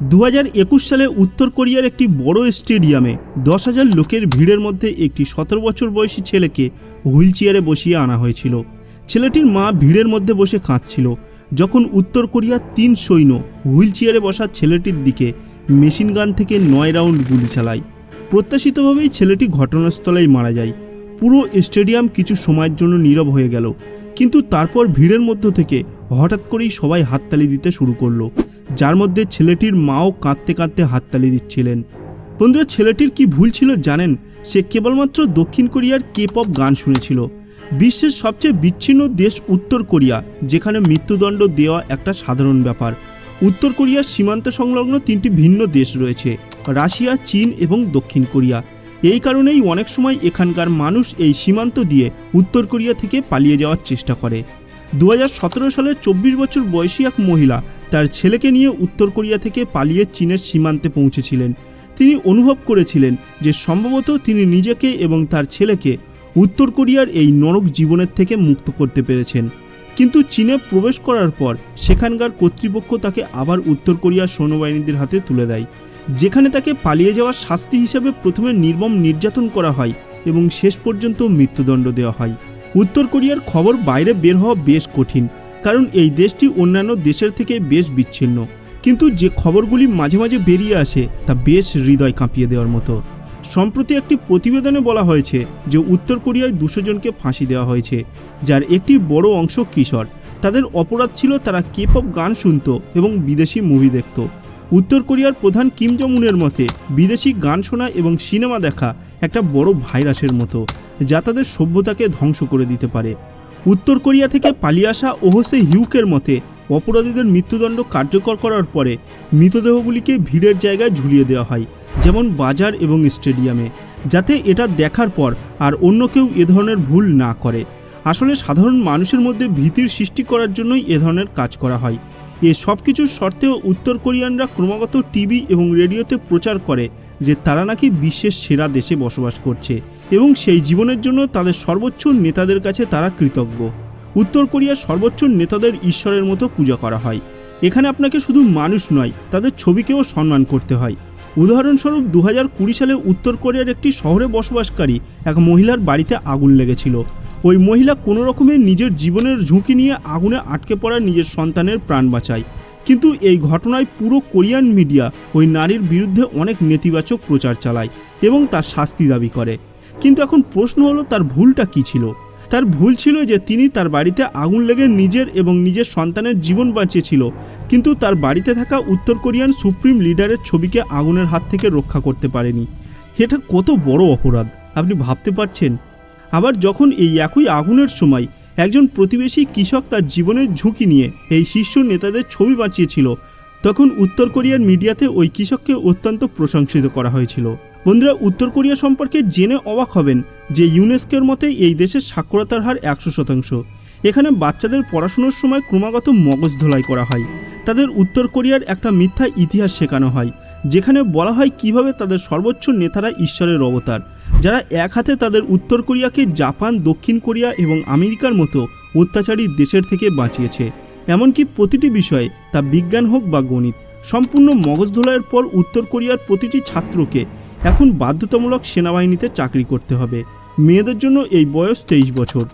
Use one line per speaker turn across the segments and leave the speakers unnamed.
2021 সালে উত্তর কোরিয়ার একটি বড় স্টেডিয়ামে 10,000 লোকের ভিড়ের মধ্যে একটি 17 বছর বয়সী ছেলেকে হুইল চেয়ারে বসিয়ে আনা হয়েছিল। ছেলেটির মা ভিড়ের মধ্যে বসে কাঁদছিল যখন উত্তর কোরিয়ার 3 সৈন্য হুইল চেয়ারে বসা ছেলেটির দিকে মেশিন গান থেকে 9 রাউন্ড গুলি চালায়। প্রত্যাশিতভাবেই ছেলেটি ঘটনাস্থলেই মারা যায়। পুরো স্টেডিয়াম কিছু সময়ের জন্য নীরব হয়ে গেল, কিন্তু তারপর ভিড়ের মধ্য থেকে হঠাৎ করেই সবাই হাততালি দিতে শুরু করলো, যার মধ্যে ছেলেটির মাও কাঁদতে কাঁদতে হাততালি দিচ্ছিলেন। বন্ধুরা, ছেলেটির কি ভুল ছিল জানেন? সে কেবলমাত্র দক্ষিণ কোরিয়ার K-pop গান শুনেছিল। বিশ্বের সবচেয়ে বিচ্ছিন্ন দেশ উত্তর কোরিয়া, যেখানে মৃত্যুদণ্ড দেওয়া একটা সাধারণ ব্যাপার। উত্তর কোরিয়ার সীমান্ত সংলগ্ন 3টি ভিন্ন দেশ রয়েছে: রাশিয়া, চীন এবং দক্ষিণ কোরিয়া। এই কারণেই অনেক সময় এখানকার মানুষ এই সীমান্ত দিয়ে উত্তর কোরিয়া থেকে পালিয়ে যাওয়ার চেষ্টা করে। 2017 সালে 24 বছর বয়সী এক মহিলা তার ছেলেকে নিয়ে উত্তর কোরিয়া থেকে পালিয়ে চীনের সীমান্তে পৌঁছেছিলেন। তিনি অনুভব করেছিলেন যে সম্ভবত তিনি নিজেকে এবং তার ছেলেকে উত্তর কোরিয়ার এই নরক জীবনের থেকে মুক্ত করতে পেরেছেন। কিন্তু চীনে প্রবেশ করার পর সেখানকার কর্তৃপক্ষ তাকে আবার উত্তর কোরিয়ার সৈন্যবাহিনীদের হাতে তুলে দেয়, যেখানে তাকে পালিয়ে যাওয়ার শাস্তি হিসেবে প্রথমে নির্মম নির্যাতন করা হয় এবং শেষ পর্যন্ত মৃত্যুদণ্ড দেওয়া হয়। উত্তর কোরিয়ার খবর বাইরে বের হওয়া বেশ কঠিন, কারণ এই দেশটি অন্যান্য দেশের থেকে বেশ বিচ্ছিন্ন। কিন্তু যে খবরগুলি মাঝে মাঝে বেরিয়ে আসে তা বেশ হৃদয় কাঁপিয়ে দেওয়ার মতো। সম্প্রতি একটি প্রতিবেদনে বলা হয়েছে যে উত্তর কোরিয়ায় 200 জনকে ফাঁসি দেওয়া হয়েছে, যার একটি বড় অংশ কিশোর। তাদের অপরাধ ছিল তারা K-pop গান শুনত এবং বিদেশি মুভি দেখত। উত্তর কোরিয়ার প্রধান কিম জং উনের মতে বিদেশি গান শোনা এবং সিনেমা দেখা একটা বড় ভাইরাসের মতো, যা তাদের সভ্যতাকে ধ্বংস করে দিতে পারে। উত্তর কোরিয়া থেকে পালিয়ে আসা ওহসে হিউকের মতে অপরাধীদের মৃত্যুদণ্ড কার্যকর করার পরে মৃতদেহগুলিকে ভিড়ের জায়গায় ঝুলিয়ে দেওয়া হয়, যেমন বাজার এবং স্টেডিয়ামে, যাতে এটা দেখার পর আর অন্য কেউ এ ধরনের ভুল না করে। আসলে সাধারণ মানুষের মধ্যে ভীতির সৃষ্টি করার জন্যই এ ধরনের কাজ করা হয়। এ সব কিছুর সত্ত্বেও উত্তর কোরিয়ানরা ক্রমাগত টিভি এবং রেডিওতে প্রচার করে যে তারা নাকি বিশ্বের সেরা দেশে বসবাস করছে এবং সেই জীবনের জন্য তাদের সর্বোচ্চ নেতাদের কাছে তারা কৃতজ্ঞ। উত্তর কোরিয়ার সর্বোচ্চ নেতাদের ঈশ্বরের মতো পূজা করা হয়। এখানে আপনাকে শুধু মানুষ নয়, তাদের ছবিকেও সম্মান করতে হয়। উদাহরণস্বরূপ 2020 সালে উত্তর কোরিয়ার একটি শহরে বসবাসকারী এক মহিলার বাড়িতে আগুন লেগেছিল। ওই মহিলা কোনো রকমে নিজের জীবনের ঝুঁকি নিয়ে আগুনে আটকে পড়া নিজের সন্তানের প্রাণ বাঁচায়। কিন্তু এই ঘটনায় পুরো কোরিয়ান মিডিয়া ওই নারীর বিরুদ্ধে অনেক নেতিবাচক প্রচার চালায় এবং তার শাস্তি দাবি করে। কিন্তু এখন প্রশ্ন হলো, তার ভুলটা কী ছিল? তার ভুল ছিল যে তিনি তার বাড়িতে আগুন লেগে নিজের এবং নিজের সন্তানের জীবন বাঁচিয়েছিল, কিন্তু তার বাড়িতে থাকা উত্তর কোরিয়ান সুপ্রিম লিডারের ছবিকে আগুনের হাত থেকে রক্ষা করতে পারেনি। এটা কত বড় অপরাধ আপনি ভাবতে পারছেন? আবার যখন এই একই আগুনের সময় একজন প্রতিবেশী কৃষক তার জীবনের ঝুঁকি নিয়ে এই শীর্ষ নেতাদের ছবি বাঁচিয়েছিল, তখন উত্তর কোরিয়ার মিডিয়াতে ওই কৃষককে অত্যন্ত প্রশংসিত করা হয়েছিল। বন্ধুরা, উত্তর কোরিয়া সম্পর্কে জেনে অবাক হবেন যে ইউনেস্কোর মতে এই দেশের সাক্ষরতার হার 100%। এখানে বাচ্চাদের পড়াশোনার সময় ক্রমাগত মগজ ধোলাই করা হয়। তাদের উত্তর কোরিয়ার একটা মিথ্যা ইতিহাস শেখানো হয়, যেখানে বলা হয় কিভাবে তাদের সর্বোচ্চ নেতারা ঈশ্বরের অবতার, যারা এক হাতে তাদের উত্তর কোরিয়াকে জাপান, দক্ষিণ কোরিয়া এবং আমেরিকার মতো অত্যাচারী দেশের থেকে বাঁচিয়েছে। এমনকি প্রতিটি বিষয়ে, তা বিজ্ঞান হোক বা গণিত, সম্পূর্ণ মগজ ধোলাইয়ের পর উত্তর কোরিয়ার প্রতিটি ছাত্রকে এখন বাধ্যতামূলক সেনাবাহিনীতে চাকরি করতে হবে। মেয়েদের জন্য এই বয়স 23 বছর।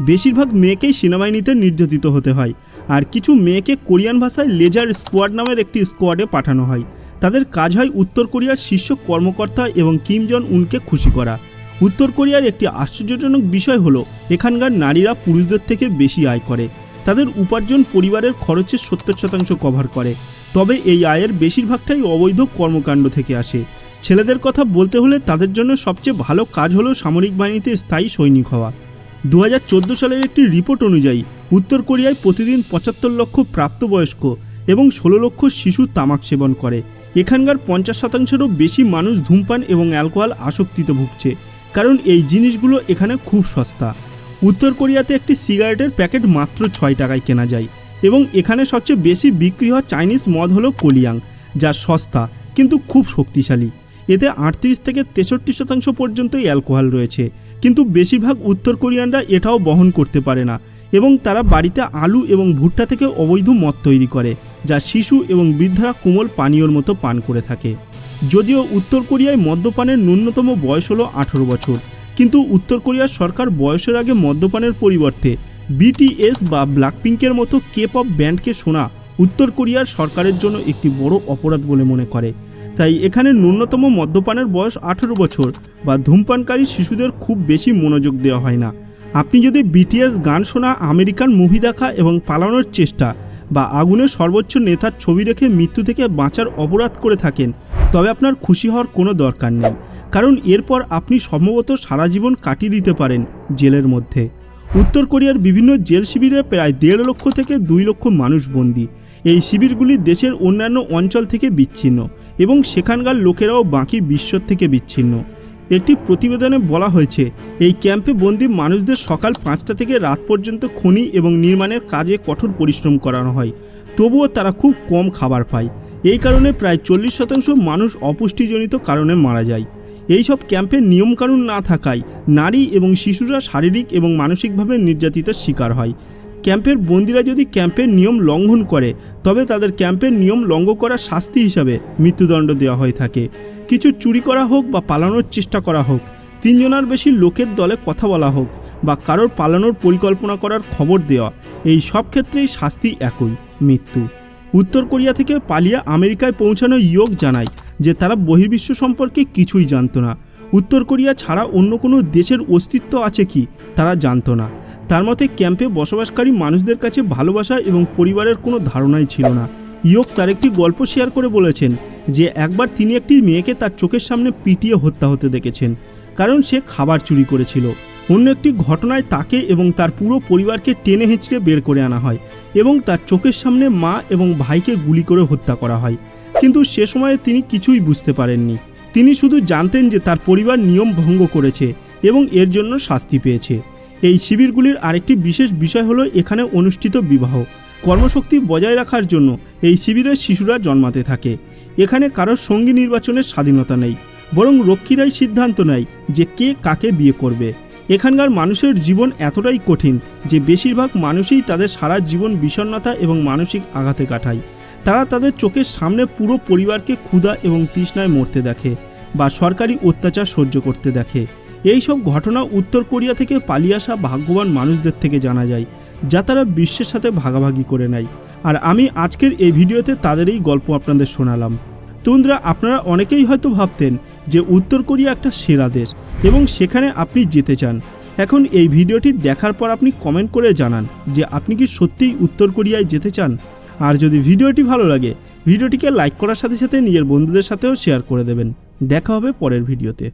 বেশিরভাগ মেয়েকেই সেনাবাহিনীতে নির্যাতিত হতে হয়, আর কিছু মেয়েকে কোরিয়ান ভাষায় লেজার স্কোয়াড নামের একটি স্কোয়াডে পাঠানো হয়। তাদের কাজ হয় উত্তর কোরিয়ার শীর্ষ কর্মকর্তা এবং কিম জং উনকে খুশি করা। উত্তর কোরিয়ার একটি আশ্চর্যজনক বিষয় হলো, এখানকার নারীরা পুরুষদের থেকে বেশি আয় করে। তাদের উপার্জন পরিবারের খরচের 70% কভার করে, তবে এই আয়ের বেশিরভাগটাই অবৈধ কর্মকাণ্ড থেকে আসে। ছেলেদের কথা বলতে হলে তাদের জন্য সবচেয়ে ভালো কাজ হলো সামরিক বাহিনীতে স্থায়ী সৈনিক হওয়া। 2014 সালের একটি রিপোর্ট অনুযায়ী উত্তর কোরিয়ায় প্রতিদিন 75 লক্ষ প্রাপ্তবয়স্ক এবং 16 লক্ষ শিশু তামাক সেবন করে। এখানকার 50%-এরও বেশি মানুষ ধূমপান এবং অ্যালকোহল আসক্তিতে ভুগছে, কারণ এই জিনিসগুলো এখানে খুব সস্তা। উত্তর কোরিয়াতে একটি সিগারেটের প্যাকেট মাত্র 6 টাকায় কেনা যায় এবং এখানে সবচেয়ে বেশি বিক্রি হওয়া চাইনিজ মদ হলো কোলিয়াং, যা সস্তা কিন্তু খুব শক্তিশালী। এতে 38 থেকে 63% পর্যন্তই অ্যালকোহল রয়েছে, কিন্তু বেশিরভাগ উত্তর কোরিয়ানরা এটাও বহন করতে পারে না এবং তারা বাড়িতে আলু এবং ভুট্টা থেকে অবৈধ মদ তৈরি করে, যা শিশু এবং বৃদ্ধরা কোমল পানীয়র মতো পান করে থাকে। যদিও উত্তর কোরিয়ায় মদ্যপানের ন্যূনতম বয়স হলো 18 বছর, কিন্তু উত্তর কোরিয়ার সরকার বয়সের আগে মদ্যপানের পরিবর্তে বিটিএস বা ব্ল্যাকপিঙ্কের মতো কে-পপ ব্যান্ডকে শোনা উত্তর কোরিয়ার সরকারের জন্য একটি বড় অপরাধ বলে মনে করে। তাই এখানে ন্যূনতম মদ্যপানের বয়স 18 বছর বা ধূমপানকারী শিশুদের খুব বেশি মনোযোগ দেওয়া হয় না। আপনি যদি বিটিএস গান শোনা, আমেরিকান মুভি দেখা এবং পালানোর চেষ্টা বা আগুনের সর্বোচ্চ নেতার ছবি রেখে মৃত্যু থেকে বাঁচার অপরাধ করে থাকেন, তবে আপনার খুশি হওয়ার কোনো দরকার নেই, কারণ এরপর আপনি সম্ভবত সারা জীবন কাটিয়ে দিতে পারেন জেলের মধ্যে। উত্তর কোরিয়ার বিভিন্ন জেল শিবিরে প্রায় 1.5 লক্ষ থেকে 2 লক্ষ মানুষ বন্দী। এই শিবিরগুলি দেশের অন্যান্য অঞ্চল থেকে বিচ্ছিন্ন এবং সেখানকার লোকেরাও বাকি বিশ্ব থেকে বিচ্ছিন্ন। একটি প্রতিবেদনে বলা হয়েছে, এই ক্যাম্পে বন্দী মানুষদের সকাল 5টা থেকে রাত পর্যন্ত খনি এবং নির্মাণের কাজে কঠোর পরিশ্রম করানো হয়, তবুও তারা খুব কম খাবার পায়। এই কারণে প্রায় 40% মানুষ অপুষ্টিজনিত কারণে মারা যায়। এইসব ক্যাম্পের নিয়মকানুন না থাকায় নারী এবং শিশুরা শারীরিক এবং মানসিকভাবে নির্যাতিতের শিকার হয়। ক্যাম্পের বন্দীরা যদি ক্যাম্পের নিয়ম লঙ্ঘন করে, তবে তাদের ক্যাম্পের নিয়ম লঙ্ঘন করার শাস্তি হিসাবে মৃত্যুদণ্ড দেওয়া হয়ে থাকে। কিছু চুরি করা হোক বা পালানোর চেষ্টা করা হোক, 3 জনের বেশি লোকের দলে কথা বলা হোক বা কারোর পালানোর পরিকল্পনা করার খবর দেওয়া, এই সব ক্ষেত্রেই শাস্তি একই, মৃত্যু। উত্তর কোরিয়া থেকে পালিয়ে আমেরিকায় পৌঁছানো ইয়ক জানায় যে তারা বহির্বিশ্ব সম্পর্কে কিছুই জানতো না। উত্তর কোরিয়া ছাড়া অন্য কোনো দেশের অস্তিত্ব আছে কি তারা জানতো না। তার মতে ক্যাম্পে বসবাসকারী মানুষদের কাছে ভালোবাসা এবং পরিবারের কোনো ধারণাই ছিল না। ইয়ক তার একটি গল্প শেয়ার করে বলেছেন যে একবার তিনি একটি মেয়েকে তার চোখের সামনে পিটিয়ে হত্যা হতে দেখেছেন, কারণ সে খাবার চুরি করেছিল। অন্য একটি ঘটনায় তাকে এবং তার পুরো পরিবারকে টেনে হিঁচড়ে বের করে আনা হয় এবং তার চোখের সামনে মা এবং ভাইকে গুলি করে হত্যা করা হয়। কিন্তু সে সময়ে তিনি কিছুই বুঝতে পারেননি। তিনি শুধু জানতেন যে তার পরিবার নিয়ম ভঙ্গ করেছে এবং এর জন্য শাস্তি পেয়েছে। এই শিবিরগুলির আরেকটি বিশেষ বিষয় হলো এখানে অনুষ্ঠিত বিবাহ। কর্মশক্তি বজায় রাখার জন্য এই শিবিরের শিশুরা জন্মাতে থাকে। এখানে কারোর সঙ্গী নির্বাচনের স্বাধীনতা নেই, বরং রক্ষীরাই সিদ্ধান্ত নেয় যে কে কাকে বিয়ে করবে। এখানকার মানুষের জীবন এতটাই কঠিন যে বেশিরভাগ মানুষই তাদের সারা জীবন বিষণ্ণতা এবং মানসিক আঘাতে কাটায়। তারা তাদের চোখের সামনে পুরো পরিবারকে ক্ষুধা এবং তৃষ্ণায় মরতে দেখে বা সরকারি অত্যাচার সহ্য করতে দেখে। এই সব ঘটনা উত্তর কোরিয়া থেকে পালিয়ে আসা ভাগ্যবান মানুষদের থেকে জানা যায়, যা তারা বিশ্বের সাথে ভাগাভাগি করে নেয়। আর আমি আজকের এই ভিডিওতে তাদের এই গল্প আপনাদের শোনালাম। তো বন্ধুরা, আপনারা অনেকেই হয়তো ভাবতেন যে উত্তর কোরিয়া একটা সেরা দেশ এবং সেখানে আপনি যেতে চান। এখন এই ভিডিওটি দেখার পর আপনি কমেন্ট করে জানান যে আপনি কি সত্যিই উত্তর কোরিয়ায় যেতে চান। আর যদি ভিডিওটি ভালো লাগে, ভিডিওটিকে লাইক করার সাথে সাথে নিজের বন্ধুদের সাথেও শেয়ার করে দেবেন। দেখা হবে পরের ভিডিওতে।